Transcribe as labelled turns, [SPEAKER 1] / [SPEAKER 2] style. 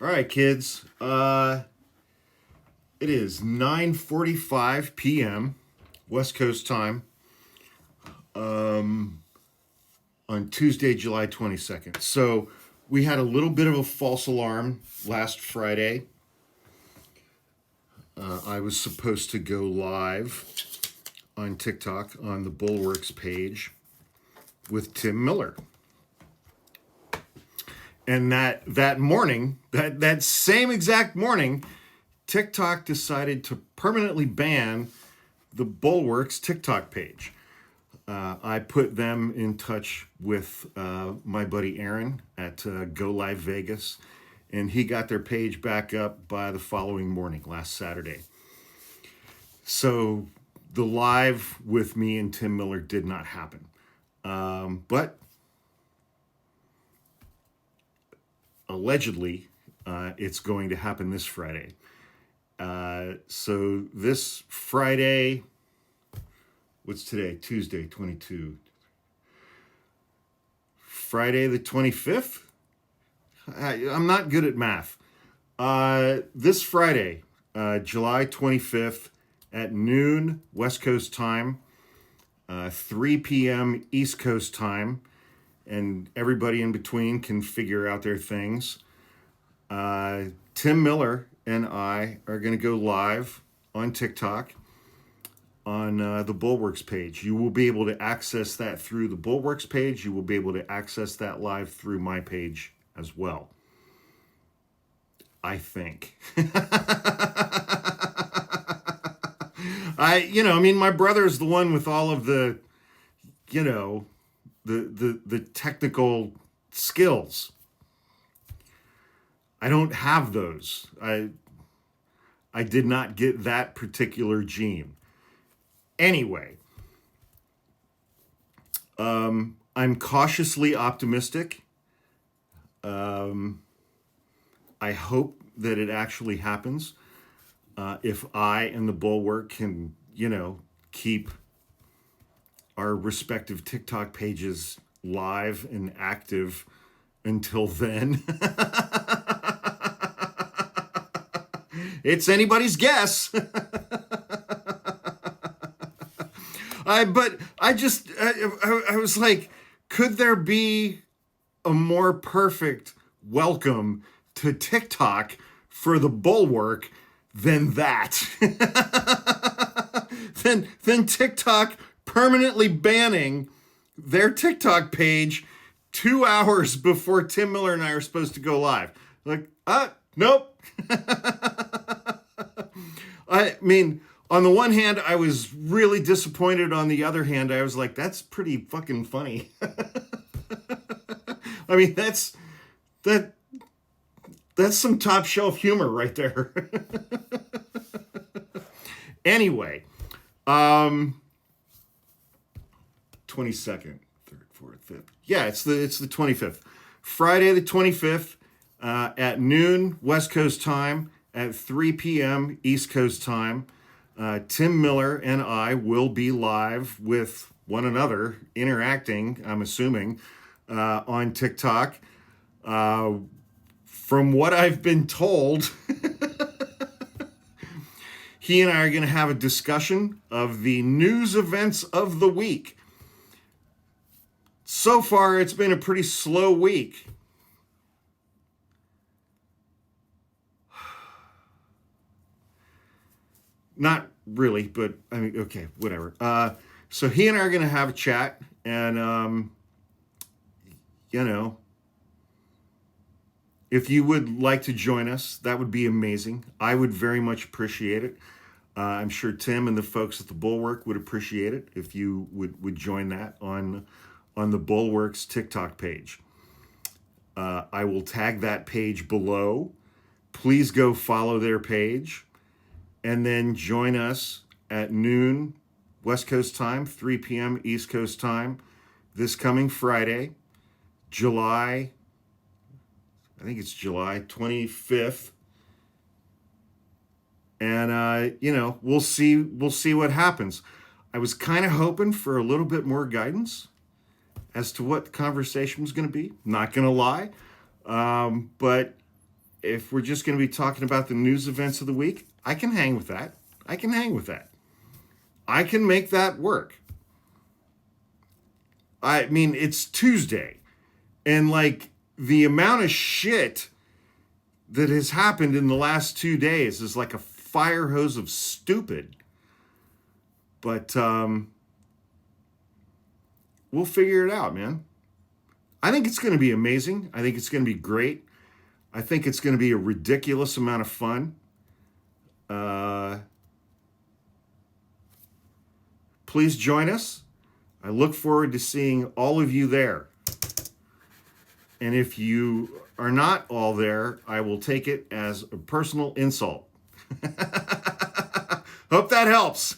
[SPEAKER 1] All right, kids. It is 9:45 p.m. West Coast time on Tuesday, July 22nd. So we had a little bit of a false alarm last Friday. I was supposed to go live on TikTok on the Bulwarks page with Tim Miller. And that morning, that same exact morning, TikTok decided to permanently ban the Bulwarks TikTok page. I put them in touch with my buddy Aaron at Go Live Vegas, and he got their page back up by the following morning, last Saturday. So the live with me and Tim Miller did not happen. But allegedly, it's going to happen this Friday. So this Friday, what's today? Tuesday, 22. Friday the 25th? I'm not good at math. This Friday, July 25th at noon West Coast time, 3 p.m. East Coast time, and everybody in between can figure out their things. Tim Miller and I are going to go live on TikTok on the Bulwarks page. You will be able to access that through the Bulwarks page. You will be able to access that live through my page as well, I think. My brother's the one with all of the, the technical skills. I don't have those. I did not get that particular gene. Anyway, I'm cautiously optimistic. I hope that it actually happens. If I and the Bulwark can, keep our respective TikTok pages live and active until then. It's anybody's guess. I was like, could there be a more perfect welcome to TikTok for the Bulwark than that? than TikTok permanently banning their TikTok page 2 hours before Tim Miller and I are supposed to go live. Like, nope. I mean, on the one hand, I was really disappointed. On the other hand, I was like, that's pretty fucking funny. I mean, that's some top shelf humor right there. Anyway, 22nd, 3rd, 4th, 5th. Yeah, it's the 25th. Friday the 25th at noon West Coast time, at 3 p.m. East Coast time. Tim Miller and I will be live with one another, interacting, I'm assuming, on TikTok. From what I've been told, he and I are going to have a discussion of the news events of the week. So far, it's been a pretty slow week. Not really, but I mean, okay, whatever. So he and I are going to have a chat, and, if you would like to join us, that would be amazing. I would very much appreciate it. I'm sure Tim and the folks at the Bulwark would appreciate it if you would join that on the Bulwark's TikTok page. I will tag that page below. Please go follow their page, and then join us at noon West Coast time, 3 p.m. East Coast time, this coming Friday, July 25th. And, we'll see what happens. I was kind of hoping for a little bit more guidance as to what the conversation was going to be. Not going to lie. But if we're just going to be talking about the news events of the week, I can hang with that. I can hang with that. I can make that work. I mean, it's Tuesday, and like the amount of shit that has happened in the last 2 days is like a fire hose of stupid. But we'll figure it out, man. I think it's going to be amazing. I think it's going to be great. I think it's going to be a ridiculous amount of fun. Please join us. I look forward to seeing all of you there. And if you are not all there, I will take it as a personal insult. Hope that helps.